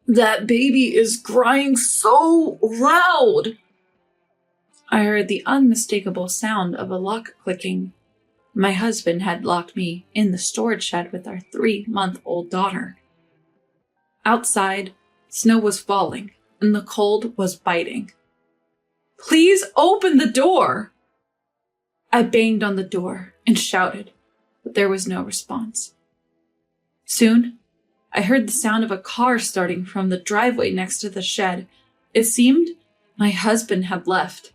That baby is crying so loud. I heard the unmistakable sound of a lock clicking. My husband had locked me in the storage shed with our 3-month-old daughter. Outside, snow was falling and the cold was biting. Please open the door! I banged on the door and shouted, but there was no response. Soon, I heard the sound of a car starting from the driveway next to the shed. It seemed my husband had left.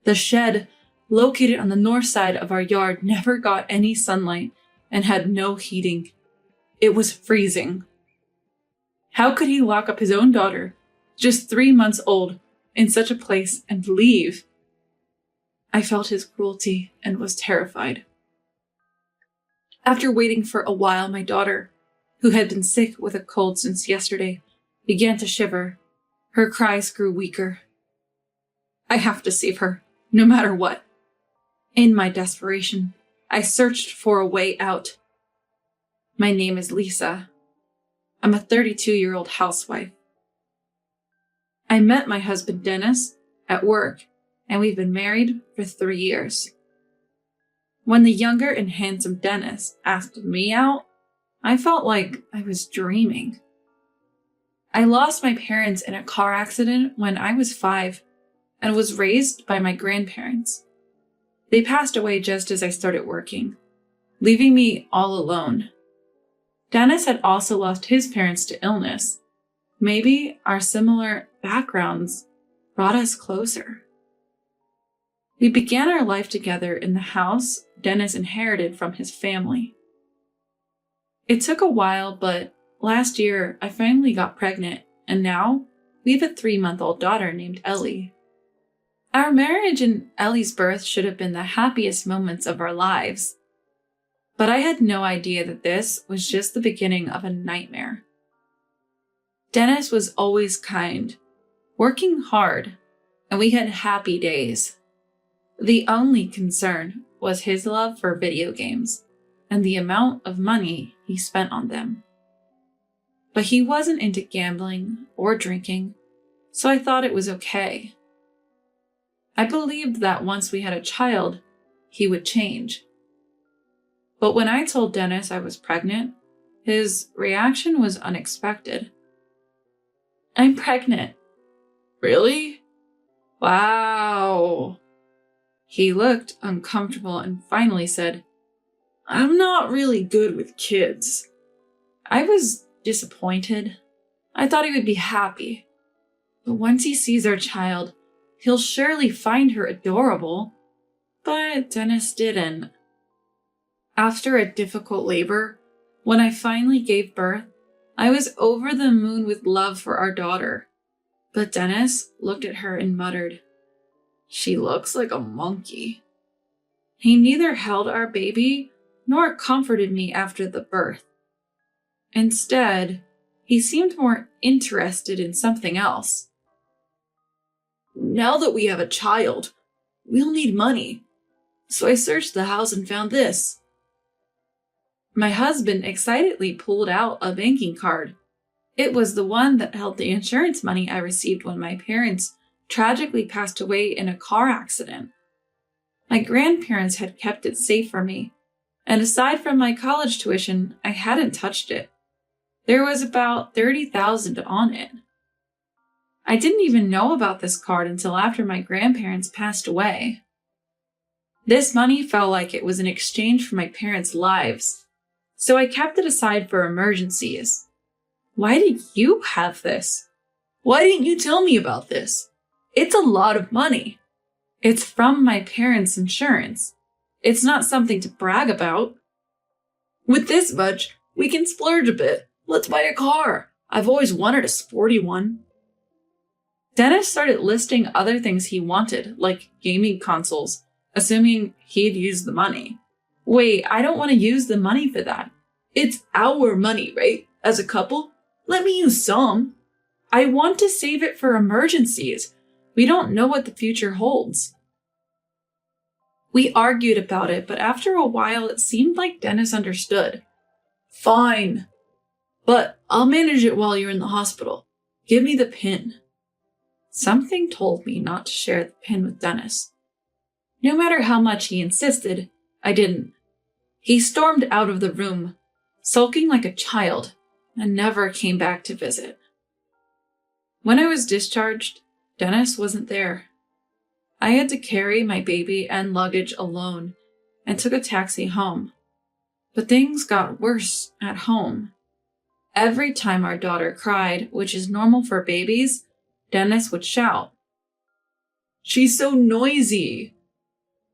The shed, located on the north side of our yard, never got any sunlight and had no heating. It was freezing. How could he lock up his own daughter, just 3 months old, in such a place and leave? I felt his cruelty and was terrified. After waiting for a while, my daughter, who had been sick with a cold since yesterday, began to shiver. Her cries grew weaker. I have to save her, no matter what. In my desperation, I searched for a way out. My name is Lisa. I'm a 32-year-old housewife. I met my husband Dennis at work, and we've been married for 3 years. When the younger and handsome Dennis asked me out, I felt like I was dreaming. I lost my parents in a car accident when I was 5 and was raised by my grandparents. They passed away just as I started working, leaving me all alone. Dennis had also lost his parents to illness. Maybe our similar backgrounds brought us closer. We began our life together in the house Dennis inherited from his family. It took a while, but last year I finally got pregnant, and now we have a 3-month-old daughter named Ellie. Our marriage and Ellie's birth should have been the happiest moments of our lives. But I had no idea that this was just the beginning of a nightmare. Dennis was always kind, working hard, and we had happy days. The only concern was his love for video games and the amount of money he spent on them. But he wasn't into gambling or drinking, so I thought it was okay. I believed that once we had a child, he would change. But when I told Dennis I was pregnant, his reaction was unexpected. I'm pregnant. Really? Wow. He looked uncomfortable and finally said, I'm not really good with kids. I was disappointed. I thought he would be happy. But once he sees our child, he'll surely find her adorable. But Dennis didn't. After a difficult labor, when I finally gave birth, I was over the moon with love for our daughter. But Dennis looked at her and muttered, She looks like a monkey. He neither held our baby nor comforted me after the birth. Instead, he seemed more interested in something else. Now that we have a child, we'll need money. So I searched the house and found this. My husband excitedly pulled out a banking card. It was the one that held the insurance money I received when my parents tragically passed away in a car accident. My grandparents had kept it safe for me, and aside from my college tuition, I hadn't touched it. There was about $30,000 on it. I didn't even know about this card until after my grandparents passed away. This money felt like it was in exchange for my parents' lives, so I kept it aside for emergencies. Why did you have this? Why didn't you tell me about this? It's a lot of money. It's from my parents' insurance. It's not something to brag about. With this much, we can splurge a bit. Let's buy a car. I've always wanted a sporty one. Dennis started listing other things he wanted, like gaming consoles, assuming he'd use the money. Wait, I don't want to use the money for that. It's our money, right? As a couple? Let me use some. I want to save it for emergencies. We don't know what the future holds. We argued about it, but after a while it seemed like Dennis understood. Fine. But I'll manage it while you're in the hospital. Give me the pin. Something told me not to share the pin with Dennis. No matter how much he insisted, I didn't. He stormed out of the room, sulking like a child, and never came back to visit. When I was discharged, Dennis wasn't there. I had to carry my baby and luggage alone and took a taxi home. But things got worse at home. Every time our daughter cried, which is normal for babies, Dennis would shout, "She's so noisy."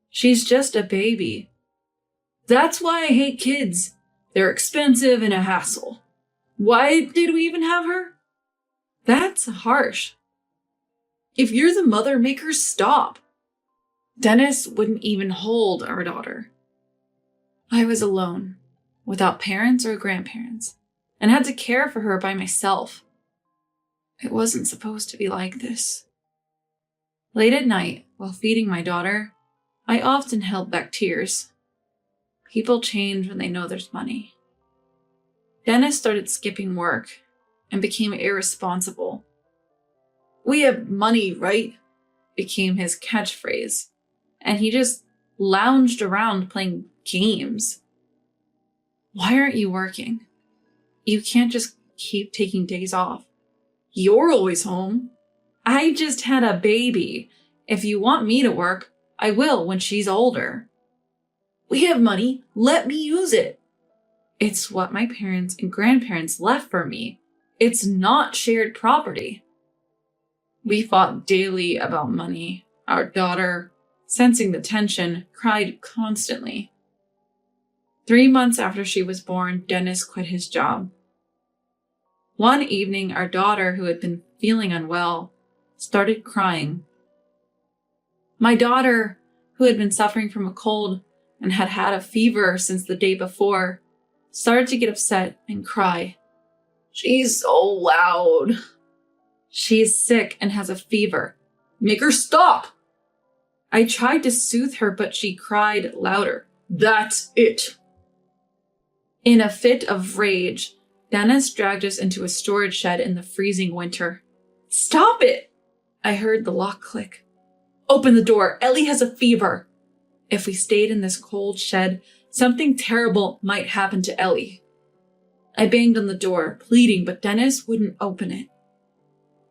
"She's just a baby." "That's why I hate kids. They're expensive and a hassle. Why did we even have her?" "That's harsh." "If you're the mother, make her stop." Dennis wouldn't even hold our daughter. I was alone, without parents or grandparents, and had to care for her by myself. It wasn't supposed to be like this. Late at night, while feeding my daughter, I often held back tears. People change when they know there's money. Dennis started skipping work and became irresponsible. "We have money, right?" became his catchphrase, and he just lounged around playing games. "Why aren't you working? You can't just keep taking days off. You're always home." "I just had a baby. If you want me to work, I will when she's older." "We have money. Let me use it." "It's what my parents and grandparents left for me. It's not shared property." We fought daily about money. Our daughter, sensing the tension, cried constantly. 3 months after she was born, Dennis quit his job. One evening, our daughter, who had been feeling unwell, started crying. My daughter, who had been suffering from a cold and had had a fever since the day before, started to get upset and cry. "She's so loud." "She's sick and has a fever. Make her stop." I tried to soothe her, but she cried louder. "That's it." In a fit of rage, Dennis dragged us into a storage shed in the freezing winter. "Stop it!" I heard the lock click. "Open the door. Ellie has a fever." If we stayed in this cold shed, something terrible might happen to Ellie. I banged on the door, pleading, but Dennis wouldn't open it.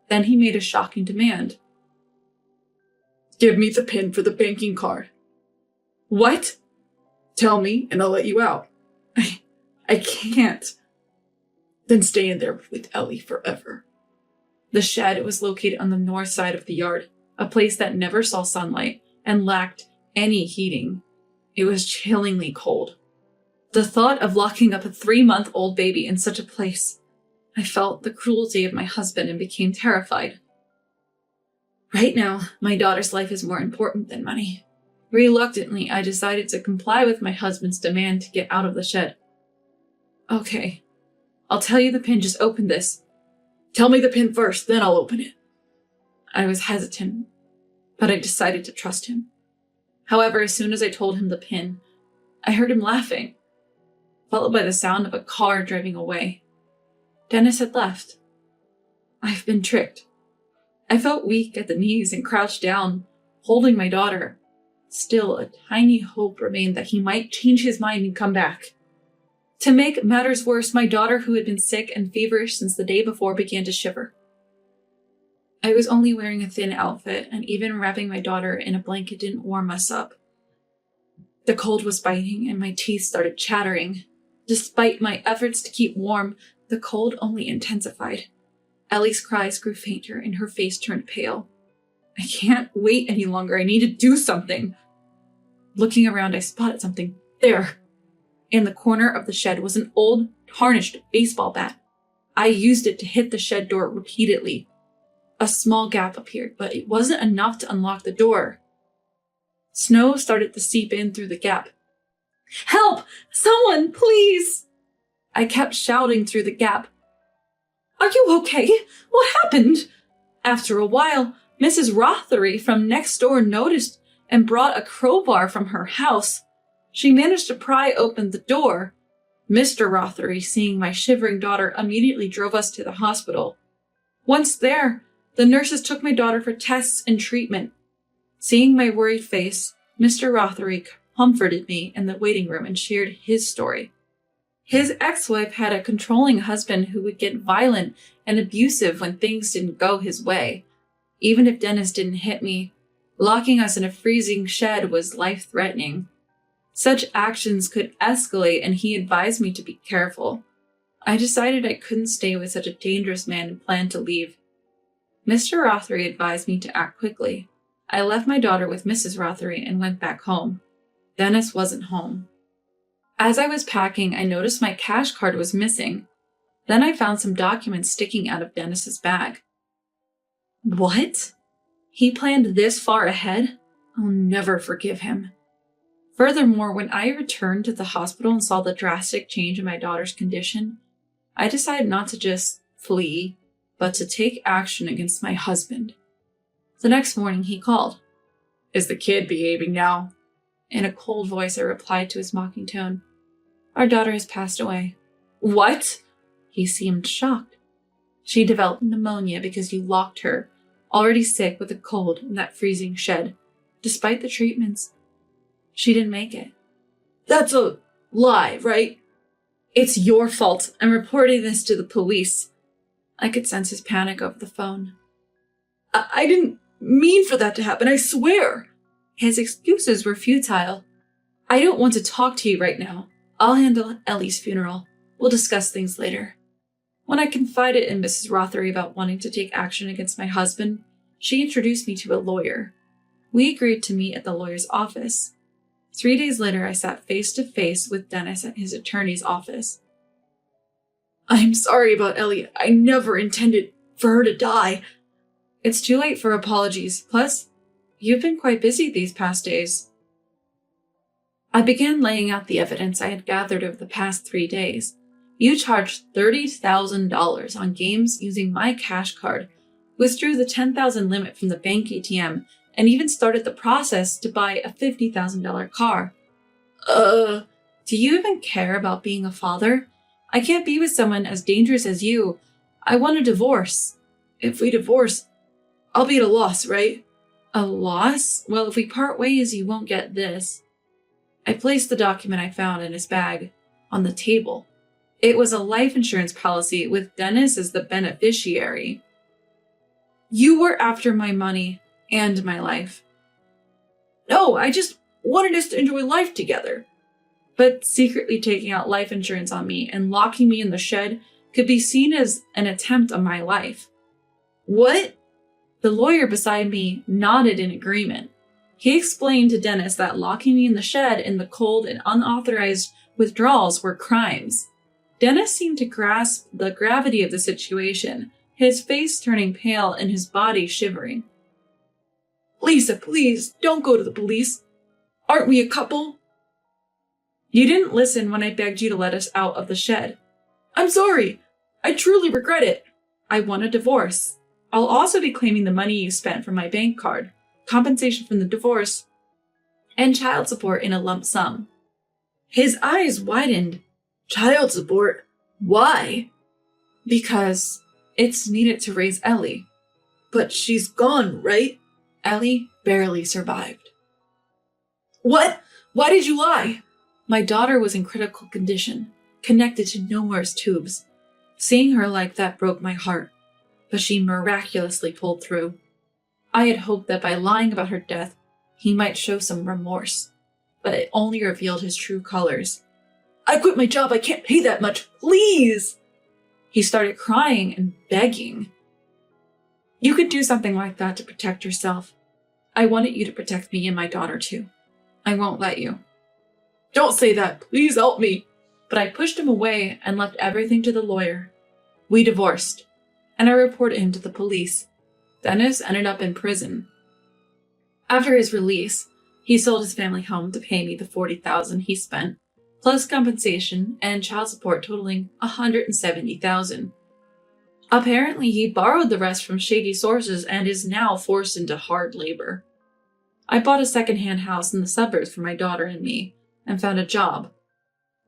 Then he made a shocking demand. "Give me the pin for the banking card." "What?" "Tell me and I'll let you out." I can't." "Then stay in there with Ellie forever." The shed was located on the north side of the yard, a place that never saw sunlight and lacked any heating. It was chillingly cold. The thought of locking up a 3-month-old baby in such a place, I felt the cruelty of my husband and became terrified. Right now, my daughter's life is more important than money. Reluctantly, I decided to comply with my husband's demand to get out of the shed. "Okay, I'll tell you the pin, just open this." "Tell me the pin first, then I'll open it." I was hesitant, but I decided to trust him. However, as soon as I told him the pin, I heard him laughing, followed by the sound of a car driving away. Dennis had left. I've been tricked. I felt weak at the knees and crouched down, holding my daughter. Still, a tiny hope remained that he might change his mind and come back. To make matters worse, my daughter, who had been sick and feverish since the day before, began to shiver. I was only wearing a thin outfit, and even wrapping my daughter in a blanket didn't warm us up. The cold was biting, and my teeth started chattering. Despite my efforts to keep warm, the cold only intensified. Ellie's cries grew fainter, and her face turned pale. I can't wait any longer. I need to do something. Looking around, I spotted something. There! In the corner of the shed was an old, tarnished baseball bat. I used it to hit the shed door repeatedly. A small gap appeared, but it wasn't enough to unlock the door. Snow started to seep in through the gap. "Help! Someone, please!" I kept shouting through the gap. "Are you okay? What happened?" After a while, Mrs. Rothery from next door noticed and brought a crowbar from her house. She managed to pry open the door. Mr. Rothery, seeing my shivering daughter, immediately drove us to the hospital. Once there, the nurses took my daughter for tests and treatment. Seeing my worried face, Mr. Rothery comforted me in the waiting room and shared his story. His ex-wife had a controlling husband who would get violent and abusive when things didn't go his way. Even if Dennis didn't hit me, locking us in a freezing shed was life-threatening. Such actions could escalate, and he advised me to be careful. I decided I couldn't stay with such a dangerous man and planned to leave. Mr. Rothery advised me to act quickly. I left my daughter with Mrs. Rothery and went back home. Dennis wasn't home. As I was packing, I noticed my cash card was missing. Then I found some documents sticking out of Dennis's bag. What? He planned this far ahead? I'll never forgive him. Furthermore, when I returned to the hospital and saw the drastic change in my daughter's condition, I decided not to just flee, but to take action against my husband. The next morning, he called. Is the kid behaving now? In a cold voice, I replied to his mocking tone. Our daughter has passed away. What? He seemed shocked. She developed pneumonia because you locked her, already sick with a cold, in that freezing shed. Despite the treatments, she didn't make it. That's a lie, right? It's your fault. I'm reporting this to the police. I could sense his panic over the phone. I didn't mean for that to happen, I swear. His excuses were futile. I don't want to talk to you right now. I'll handle Ellie's funeral. We'll discuss things later. When I confided in Mrs. Rothery about wanting to take action against my husband, she introduced me to a lawyer. We agreed to meet at the lawyer's office. 3 days later, I sat face to face with Dennis at his attorney's office. I'm sorry about Ellie. I never intended for her to die. It's too late for apologies. Plus, you've been quite busy these past days. I began laying out the evidence I had gathered over the past 3 days. You charged $30,000 on games using my cash card, withdrew the $10,000 limit from the bank ATM, and even started the process to buy a $50,000 car. Do you even care about being a father? I can't be with someone as dangerous as you. I want a divorce. If we divorce, I'll be at a loss, right? A loss? Well, if we part ways, you won't get this. I placed the document I found in his bag on the table. It was a life insurance policy with Dennis as the beneficiary. You were after my money and my life. No, I just wanted us to enjoy life together. But secretly taking out life insurance on me and locking me in the shed could be seen as an attempt on my life. What? The lawyer beside me nodded in agreement. He explained to Dennis that locking me in the shed in the cold and unauthorized withdrawals were crimes. Dennis seemed to grasp the gravity of the situation, his face turning pale and his body shivering. Lisa, please, don't go to the police. Aren't we a couple? You didn't listen when I begged you to let us out of the shed. I'm sorry. I truly regret it. I want a divorce. I'll also be claiming the money you spent from my bank card, compensation from the divorce, and child support in a lump sum. His eyes widened. Child support? Why? Because it's needed to raise Ellie. But she's gone, right? Ellie barely survived. What? Why did you lie? My daughter was in critical condition, connected to numerous tubes. Seeing her like that broke my heart, but she miraculously pulled through. I had hoped that by lying about her death, he might show some remorse, but it only revealed his true colors. I quit my job. I can't pay that much. Please! He started crying and begging. You could do something like that to protect yourself. I wanted you to protect me and my daughter too. I won't let you. Don't say that. Please help me. But I pushed him away and left everything to the lawyer. We divorced, and I reported him to the police. Dennis ended up in prison. After his release, he sold his family home to pay me the $40,000 he spent, plus compensation and child support totaling $170,000. Apparently, he borrowed the rest from shady sources and is now forced into hard labor. I bought a secondhand house in the suburbs for my daughter and me, and found a job.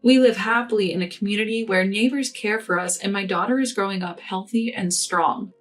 We live happily in a community where neighbors care for us, and my daughter is growing up healthy and strong.